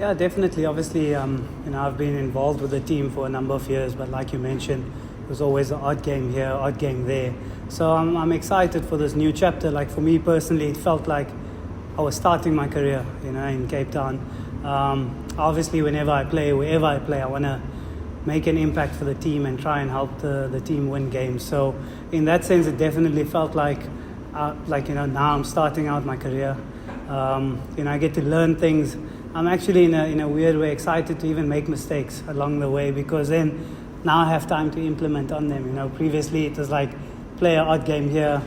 Yeah, definitely. Obviously, I've been involved with the team for a number of years, but like you mentioned, it was always an odd game here, odd game there. So I'm excited for this new chapter. Like for me personally, it felt like I was starting my career, in Cape Town. Obviously, whenever I play, wherever I play, I want to make an impact for the team and try and help the team win games. So in that sense, it definitely felt like now I'm starting out my career. I get to learn things. I'm actually in a weird way excited to even make mistakes along the way, because then now I have time to implement on them. Previously it was like play an odd game here,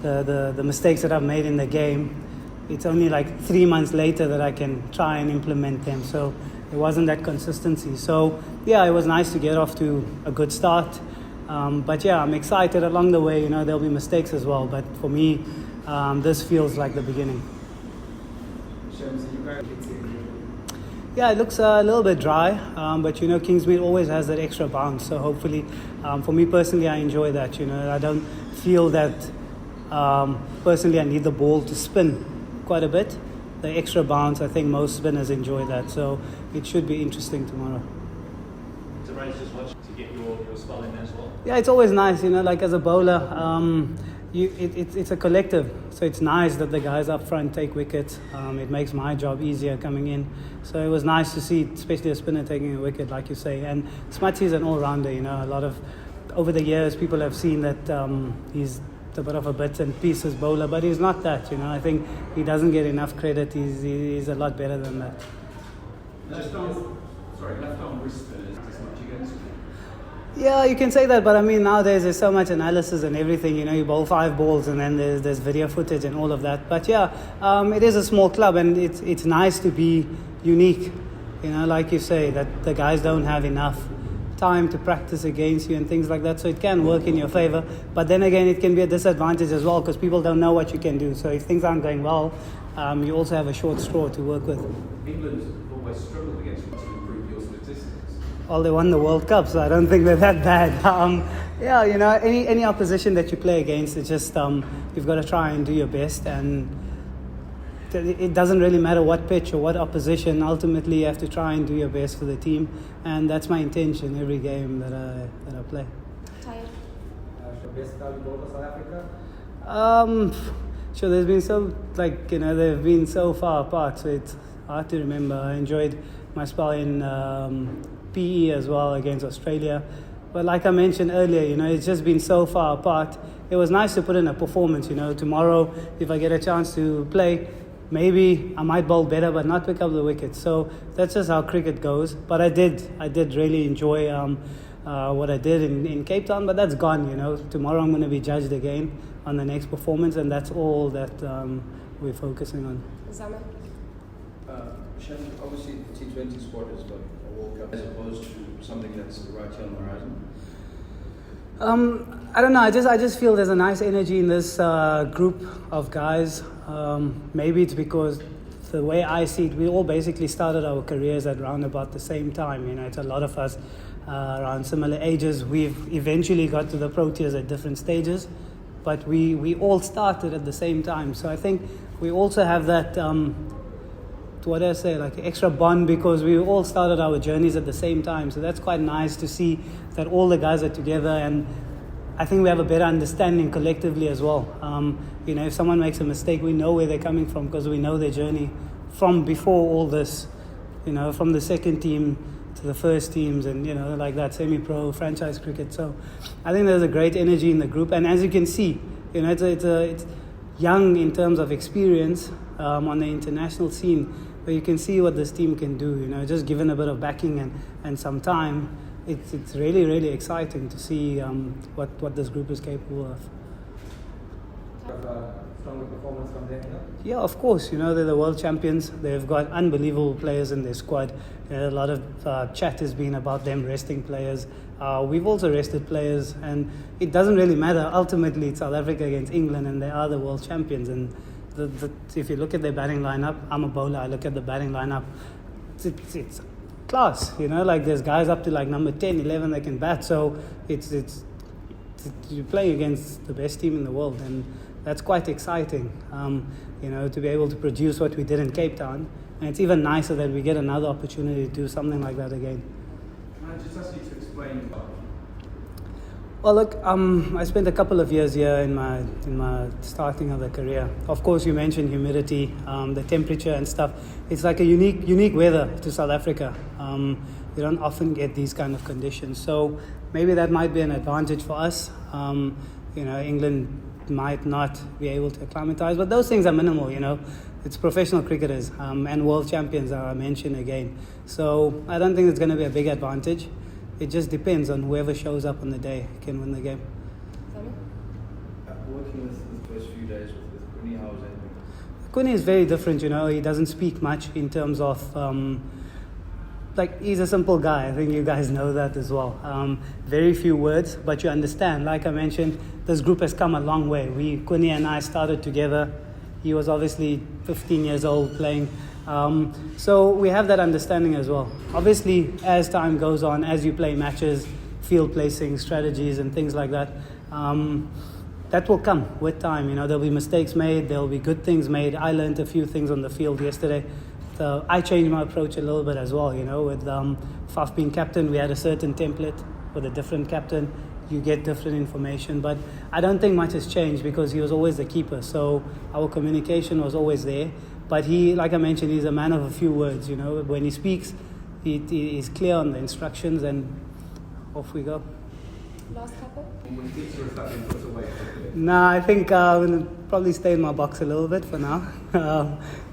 the mistakes that I've made in the game, it's only like 3 months later that I can try and implement them. So it wasn't that consistency. So yeah, it was nice to get off to a good start. But yeah, I'm excited along the way. There'll be mistakes as well. But for me, this feels like the beginning. Yeah, it looks a little bit dry, but Kingsmead always has that extra bounce. So hopefully, for me personally, I enjoy that. I don't feel that personally I need the ball to spin quite a bit. The extra bounce, I think most spinners enjoy that. So it should be interesting tomorrow. Tabraiz just watched to get your spell in as well. Yeah, it's always nice. Like as a bowler, it's a collective. So it's nice that the guys up front take wickets. It makes my job easier coming in. So it was nice to see, especially a spinner taking a wicket, like you say. And Smuts is an all-rounder. Over the years, people have seen that he's a bit of a bits and pieces bowler, but he's not that. I think he doesn't get enough credit. He's a lot better than that. Left arm wrist spinners, is much against you. Yeah, you can say that, but nowadays there's so much analysis and everything. You bowl 5 balls and then there's video footage and all of that. But yeah, it is a small club, and it's nice to be unique. Like you say, that the guys don't have enough time to practice against you and things like that. So it can work in your favor. But then again, it can be a disadvantage as well, because people don't know what you can do. So if things aren't going well, you also have a short straw to work with. England always struggled against you to improve your statistics. Well, they won the World Cup, so I don't think they're that bad. Any opposition that you play against, it's just you've got to try and do your best, and it doesn't really matter what pitch or what opposition. Ultimately, you have to try and do your best for the team, and that's my intention every game that I play. Tired? Best value bowler South Africa? Sure. There's been they've been so far apart, so it's hard to remember. I enjoyed my spell in PE as well against Australia. But like I mentioned earlier, it's just been so far apart. It was nice to put in a performance. Tomorrow, if I get a chance to play, maybe I might bowl better but not pick up the wickets. So that's just how cricket goes. But I did really enjoy what I did in Cape Town, but that's gone. Tomorrow I'm going to be judged again on the next performance, and that's all that we're focusing on. Zama? Shamsi, obviously the T20 squad has got a World Cup as opposed to something that's right here on the horizon. I don't know. I just feel there's a nice energy in this group of guys. Maybe it's because the way I see it, we all basically started our careers at around about the same time. It's a lot of us around similar ages. We've eventually got to the Proteas at different stages, but we all started at the same time. So I think we also have that, like extra bond, because we all started our journeys at the same time. So that's quite nice to see that all the guys are together, and I think we have a better understanding collectively as well. If someone makes a mistake, we know where they're coming from, because we know their journey from before all this, from the second team to the first teams, and like that, semi-pro, franchise cricket. So I think there's a great energy in the group, and as you can see, it's young in terms of experience on the international scene, but you can see what this team can do. Just given a bit of backing and some time, it's really, really exciting to see what this group is capable of. Stronger performance from them, Yeah, of course. They're the world champions. They've got unbelievable players in their squad. A lot of chat has been about them resting players. We've also rested players, and it doesn't really matter. Ultimately, it's South Africa against England, and they are the world champions. And if you look at their batting lineup, I'm a bowler. I look at the batting lineup. It's class. There's guys up to number 10, 11 that can bat. So it's you're playing against the best team in the world, and that's quite exciting, to be able to produce what we did in Cape Town. And it's even nicer that we get another opportunity to do something like that again. Can I just ask you to explain? Well, look, I spent a couple of years here in my starting of the career. Of course, you mentioned humidity, the temperature and stuff. It's like a unique weather to South Africa. You don't often get these kind of conditions, so maybe that might be an advantage for us. England might not be able to acclimatize, but those things are minimal. It's professional cricketers and world champions that I mentioned again. So I don't think it's going to be a big advantage. It just depends on whoever shows up on the day can win the game. Working with the first few days with Kuni, how was that? Kuni is very different, he doesn't speak much in terms of, he's a simple guy. I think you guys know that as well. Very few words, but you understand. Like I mentioned, this group has come a long way. Kuni and I started together. He was obviously 15 years old playing. So we have that understanding as well. Obviously, as time goes on, as you play matches, field placing, strategies and things like that, that will come with time. There'll be mistakes made, there'll be good things made. I learned a few things on the field yesterday. So I changed my approach a little bit as well. With Faf being captain, we had a certain template. With a different captain, you get different information. But I don't think much has changed because he was always the keeper. So our communication was always there. But he, like I mentioned, he's a man of a few words. When he speaks, he is clear on the instructions, and off we go. Last couple? Nah, I think I'll probably stay in my box a little bit for now.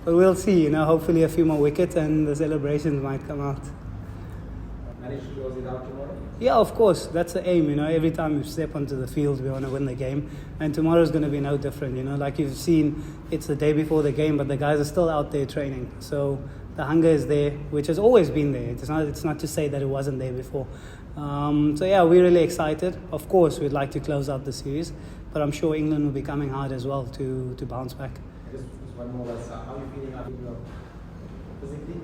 But we'll see. Hopefully a few more wickets and the celebrations might come out. Manage to close it out tomorrow? Yeah, of course. That's the aim. Every time we step onto the field, we want to win the game. And tomorrow's going to be no different. Like you've seen, it's the day before the game, but the guys are still out there training. So the hunger is there, which has always been there. It's not to say that it wasn't there before. So yeah, we're really excited. Of course, we'd like to close out the series, but I'm sure England will be coming hard as well to bounce back. Just one more. How are you feeling after physically?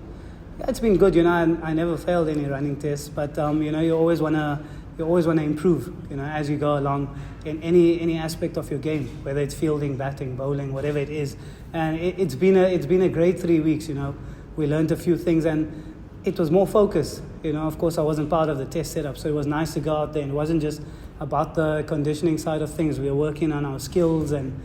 Yeah, it's been good. I never failed any running tests, but you always wanna improve. As you go along in any aspect of your game, whether it's fielding, batting, bowling, whatever it is. And it's been a great 3 weeks. We learned a few things, and it was more focus. Of course, I wasn't part of the test setup, so it was nice to go out there. And it wasn't just about the conditioning side of things. We were working on our skills and.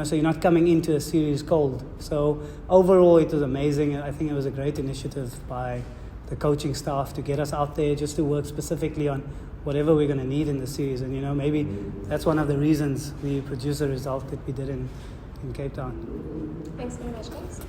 So you're not coming into a series cold. So overall, it was amazing. I think it was a great initiative by the coaching staff to get us out there just to work specifically on whatever we're going to need in the series. And, maybe that's one of the reasons we produced the result that we did in Cape Town. Thanks very much, guys.